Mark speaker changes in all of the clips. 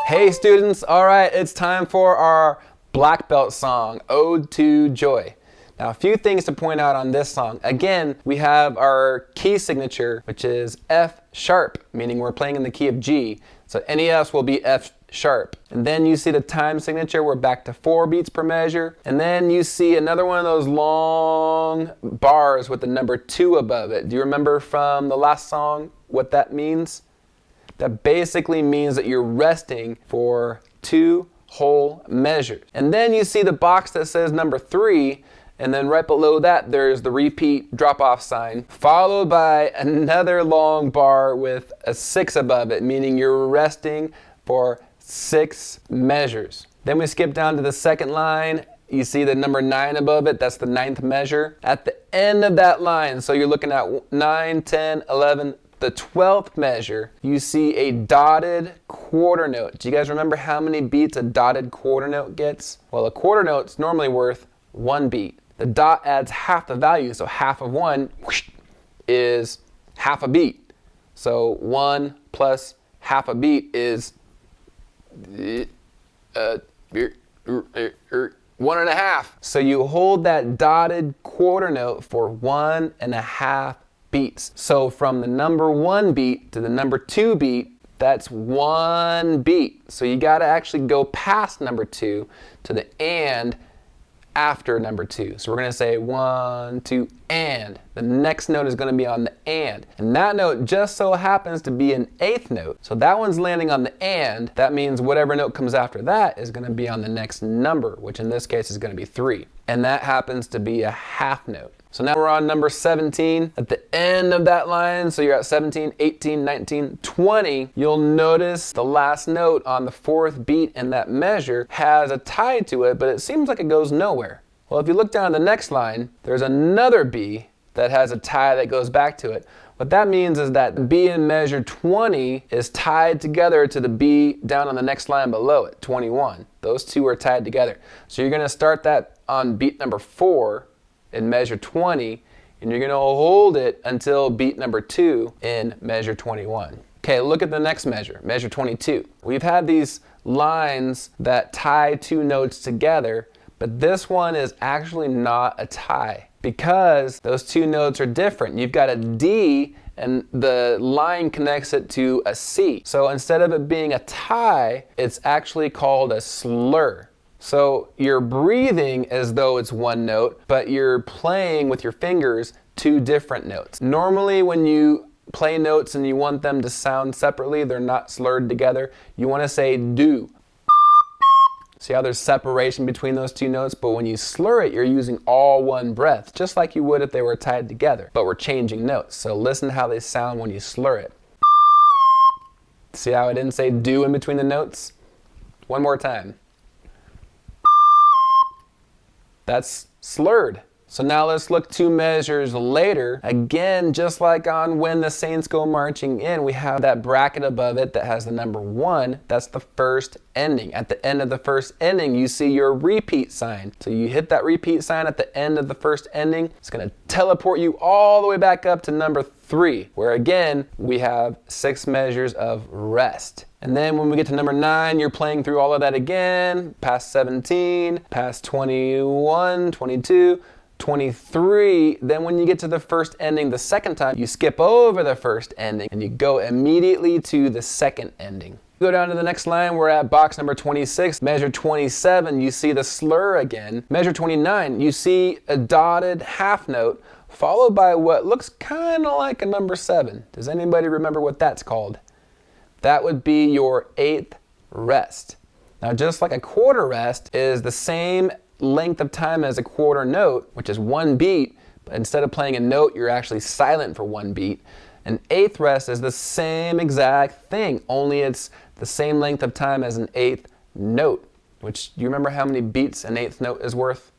Speaker 1: Hey students, all right, it's time for our black belt song, Ode to Joy. Now, a few things to point out on this song. Again, we have our key signature, which is F sharp, meaning we're playing in the key of G. So any Fs will be F sharp. And then you see the time signature, we're back to 4 beats per measure. And then you see another one of those long bars with the number 2 above it. Do you remember from the last song what that means? That basically means that you're resting for 2 whole measures. And then you see the box that says number 3, and then right below that there's the repeat drop-off sign, followed by another long bar with a 6 above it, meaning you're resting for 6 measures. Then we skip down to the second line. You see the number 9 above it, that's the 9th measure. At the end of that line, so you're looking at 9, 10, 11, the 12th measure, you see a dotted quarter note. Do you guys remember how many beats a dotted quarter note gets? Well, a quarter note's normally worth 1 beat. The dot adds half the value, so half of 1 is half a beat. So 1 plus half a beat is 1.5. So you hold that dotted quarter note for 1.5 beats. So from the number 1 beat to the number 2 beat, that's 1 beat. So you got to actually go past number 2 to the and after number 2. So we're going to say 1, 2, and. The next note is going to be on the and. And that note just so happens to be an 8th note. So that one's landing on the and. That means whatever note comes after that is going to be on the next number, which in this case is going to be 3. And that happens to be a half note. So now we're on number 17 at the end of that line. So you're at 17, 18, 19, 20. You'll notice the last note on the 4th beat in that measure has a tie to it, but it seems like it goes nowhere. Well, if you look down the next line, there's another B that has a tie that goes back to it. What that means is that B in measure 20 is tied together to the B down on the next line below it, 21. Those two are tied together. So you're going to start that on beat number 4 in measure 20, and you're going to hold it until beat number 2 in measure 21. Okay, look at the next measure, measure 22. We've had these lines that tie 2 notes together, but this one is actually not a tie because those 2 notes are different. You've got a D and the line connects it to a C. So instead of it being a tie, it's actually called a slur. So you're breathing as though it's 1 note, but you're playing with your fingers 2 different notes. Normally when you play notes and you want them to sound separately, they're not slurred together, you want to say do. See how there's separation between those 2 notes? But when you slur it, you're using all 1 breath, just like you would if they were tied together. But we're changing notes. So listen to how they sound when you slur it. See how I didn't say do in between the notes? One more time. That's slurred. So now let's look 2 measures later. Again, just like on When the Saints Go Marching In, we have that bracket above it that has the number 1. That's the first ending. At the end of the first ending, you see your repeat sign. So you hit that repeat sign at the end of the first ending. It's going to teleport you all the way back up to number 3, where again, we have 6 measures of rest. And then when we get to number 9, you're playing through all of that again, past 17, past 21, 22, 23. Then when you get to the first ending the second time, you skip over the first ending and you go immediately to the second ending. Go down to the next line, we're at box number 26. Measure 27, you see the slur again. Measure 29, you see a dotted half note followed by what looks kind of like a number 7. Does anybody remember what that's called? That would be your 8th rest. Now, just like a quarter rest is the same length of time as a quarter note, which is 1 beat, but instead of playing a note, you're actually silent for 1 beat. An 8th rest is the same exact thing, only it's the same length of time as an 8th note, which, do you remember how many beats an 8th note is worth?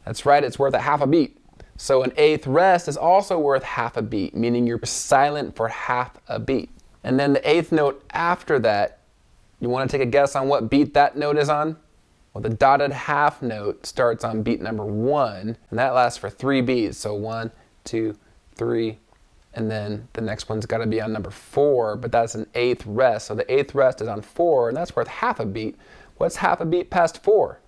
Speaker 1: That's right, it's worth a half a beat. So an 8th rest is also worth half a beat, meaning you're silent for half a beat. And then the 8th note after that, you want to take a guess on what beat that note is on? Well, the dotted half note starts on beat number 1, and that lasts for 3 beats. So 1, 2, 3, and then the next one's got to be on number 4, but that's an 8th rest. So the 8th rest is on 4, and that's worth half a beat. What's half a beat past 4?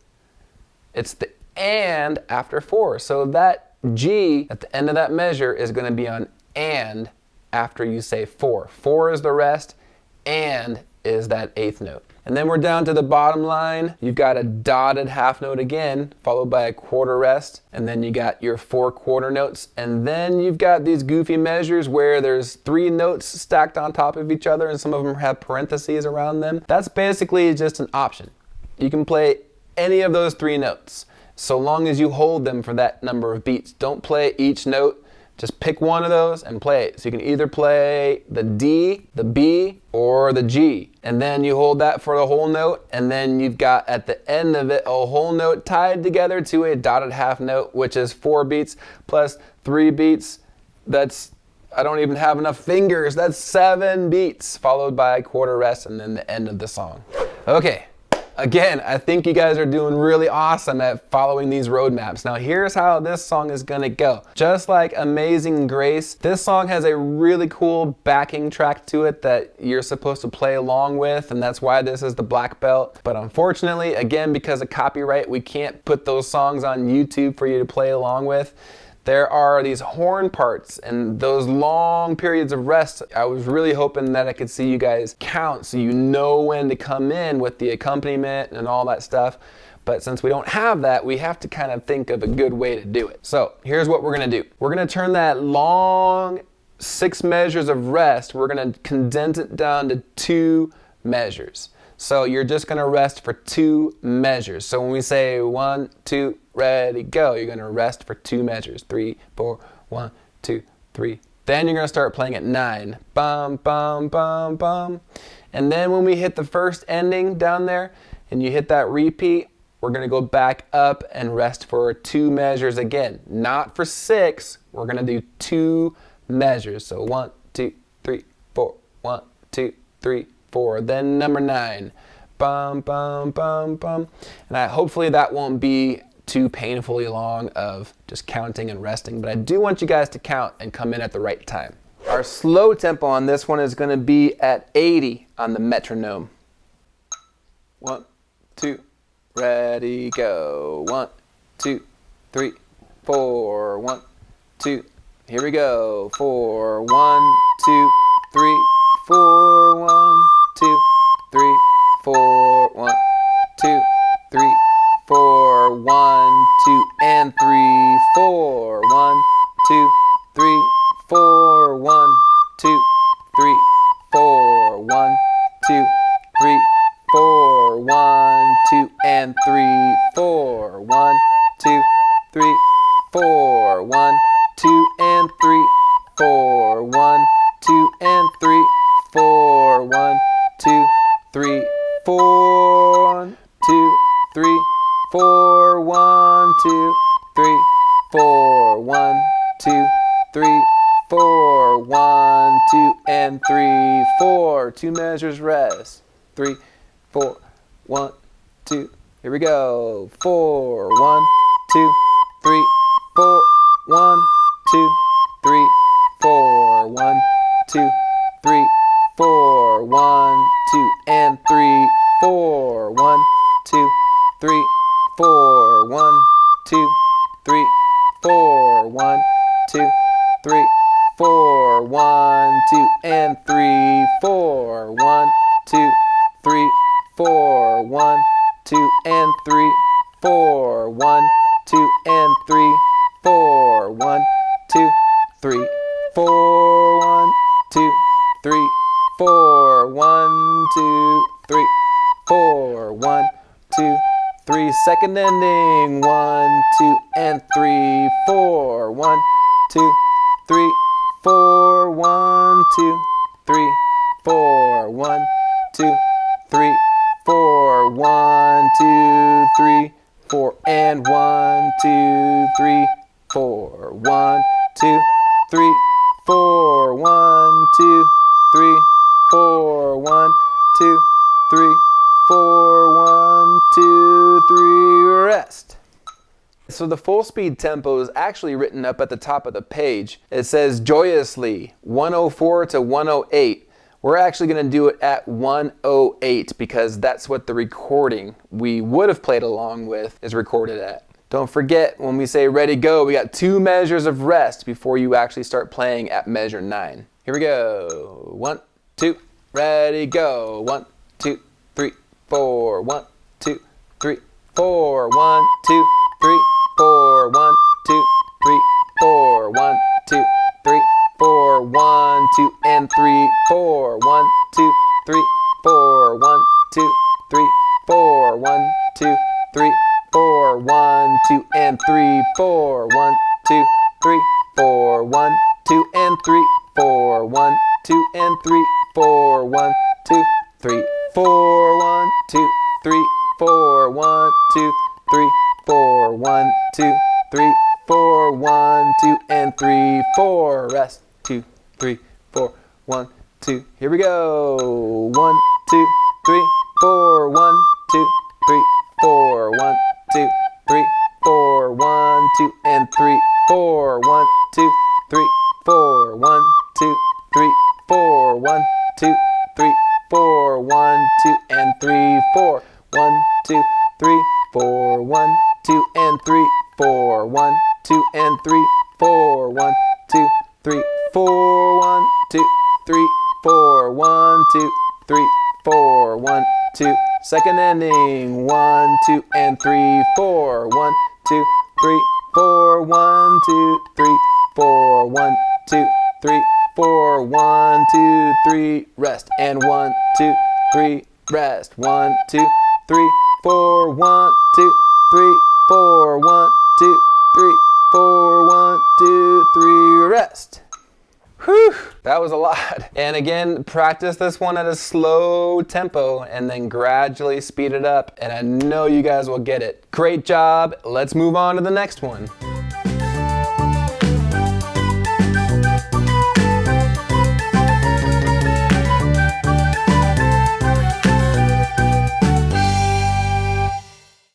Speaker 1: It's the and after 4. So that G at the end of that measure is going to be on and after you say 4. 4 is the rest, and is that 8th note. And then we're down to the bottom line. You've got a dotted half note again, followed by a quarter rest, and then you got your 4 quarter notes, and then you've got these goofy measures where there's 3 notes stacked on top of each other, and some of them have parentheses around them. That's basically just an option. You can play any of those 3 notes, so long as you hold them for that number of beats. Don't play each note. Just pick one of those and play it. So you can either play the D, the B, or the G. And then you hold that for the whole note, and then you've got at the end of it a whole note tied together to a dotted half note, which is 4 beats plus 3 beats. That's, I don't even have enough fingers. That's 7 beats, followed by a quarter rest, and then the end of the song. Okay. Again, I think you guys are doing really awesome at following these roadmaps. Now here's how this song is gonna go. Just like Amazing Grace, this song has a really cool backing track to it that you're supposed to play along with, and that's why this is the black belt. But unfortunately, again, because of copyright, we can't put those songs on YouTube for you to play along with. There are these horn parts and those long periods of rest. I was really hoping that I could see you guys count so you know when to come in with the accompaniment and all that stuff. But since we don't have that, we have to kind of think of a good way to do it. So here's what we're gonna do. We're gonna turn that long 6 measures of rest, we're gonna condense it down to 2 measures. So you're just gonna rest for 2 measures. So when we say 1, 2, ready, go, you're gonna rest for 2 measures. 3, 4, 1, 2, 3. Then you're gonna start playing at 9. Bum, bum, bum, bum. And then when we hit the first ending down there and you hit that repeat, we're gonna go back up and rest for 2 measures again. Not for 6, we're gonna do 2 measures. So 1, 2, 3, 4, 1, 2, 3, 4. Then number 9. Bum, bum, bum, bum. And hopefully that won't be too painfully long of just counting and resting, but I do want you guys to count and come in at the right time. Our slow tempo on this one is going to be at 80 on the metronome. 1, 2, ready, go. 1, 2, 3, 4. 1, 2, here we go. 4, 1, 2, 3, 4. 1, 2, 3, 4. 1, 2, 3, 4. 1, 2, and 3, 4. 1, 2, 3, 4. 1, 2, 3, 4. 1, 2, 3, 4. 1, 2, and 3, 4. 1, 2, 3, 4. 1, 2, and 3, 4. 1, 2, and 3, 4. 1, 2, 3, 4. 1, 2, 3, 4. 1, 2, 3, 4. 1, 2, 3, 4. 1, 2, and 3, 4. 2 measures rest. 3, 4. 1, 2. Here we go. 4. 1, 2, 3, 4. 1, 2, 3, 4. 1, 2, 3, 4. 1, 2, and 3, 4. 1, 2, 3, 4. 1, 2, 3, 4. 1, 2, 3, 4. 1, 2, and 3, 4. 1, 2, 3, 4. 1, 2, and 3, 4. 1, 2, and 3, 4. 1, 2, 3, 4. 1, 2, 3, 4. 1, 2, 3, 4. 1, 2, 3. Second ending. 1, 2, and 3, 4. 1, 2, 3, 4. 1, 2, 3, 4. 1, 2, 3, 4. 1, 2, 3, 4. And 1, 2, 3, 4. 1, 2, 3, 4. 1, 2, 3, 4. 1, 2, 3, 4. 1, 2, 3, rest. so the full speed tempo is actually written up at the top of the page. It says joyously 104 to 108. We're actually going to do it at 108 because that's what the recording we would have played along with is recorded at. Don't forget, when we say ready, go, we got 2 measures of rest before you actually start playing at measure 9. Here we go. 1, 2, ready, go. 1, 2, 3, 4. 1, 2, 3, 4. 1, 2, 3, 4. 1, 2, 3, 4. 1, 2, 3, 4. 1, 2, and 3, 4. 1, 2, 3, 4. 1, 2, 3, 4. 1, 2, 3, 4. 1, 2, and 3, 4. 1, 2, 3, 4. 1, 2, and 3, 4. 1, 2, and 3, 4. 1, 2, 3, 4. 1, 2, 3, 4. 1, 2, 3, 4. 1, 2, 3, 4. 1, 2, and 3, 4. Rest. 2, 3, 4. 1, 2. Here we go. 1, 2, 3, 4. 1, 2, 3, 4. 1, 2, 3, 4. 1, 2, and 3, 4. 1, 2, 3, 4. 1, 2, 3, 4. 1, 2, 3, 4. 1, 2, and 3, 4. 1, 2, 3, 4. 1, 2, and 3, 4. 1, 2, and 3, 4. 1, 2, 3, 4. 1, 2, 3, 4. 1, 2, 3, 4. 1, 2. Second ending. 1, 2, and 3, 4. 1, 2, 3, 4. 1, 2, 3, 4. 1, 2, 3, 4. 1, 2, 3. Rest. And 1, 2, 3. Rest. 1, 2, 3, 4. 1, 2, 3, 4. 1, 2, 3, 4. 1, 2, 3. Rest. Whew, that was a lot. And again, practice this one at a slow tempo and then gradually speed it up. And I know you guys will get it. Great job. Let's move on to the next one.